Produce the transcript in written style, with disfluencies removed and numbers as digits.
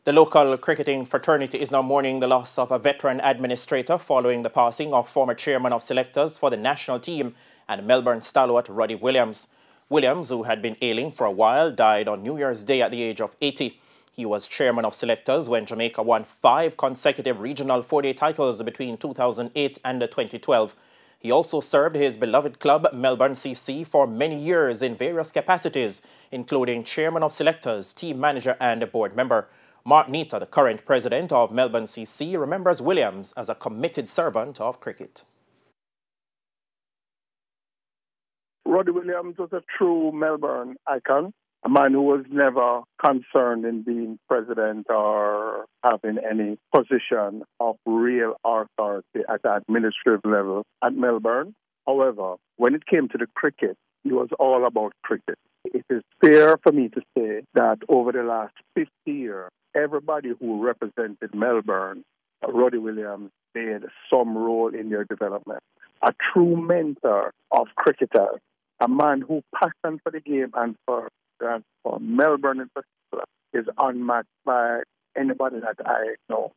The local cricketing fraternity is now mourning the loss of a veteran administrator following the passing of former chairman of selectors for the national team and Melbourne stalwart Ruddy Williams. Williams, who had been ailing for a while, died on New Year's Day at the age of 80. He was chairman of selectors when Jamaica won 5 consecutive regional 4-day titles between 2008 and 2012. He also served his beloved club, Melbourne CC, for many years in various capacities, including chairman of selectors, team manager and board member. Mark Nita, the current president of Melbourne CC, remembers Williams as a committed servant of cricket. Ruddy Williams was a true Melbourne icon, a man who was never concerned in being president or having any position of real authority at the administrative level at Melbourne. However, when it came to the cricket, he was all about cricket. It is fair for me to say that over the last 50 years, everybody who represented Melbourne, Ruddy Williams, played some role in their development. A true mentor of cricketers, a man who passion for the game and for Melbourne in particular is unmatched by anybody that I know.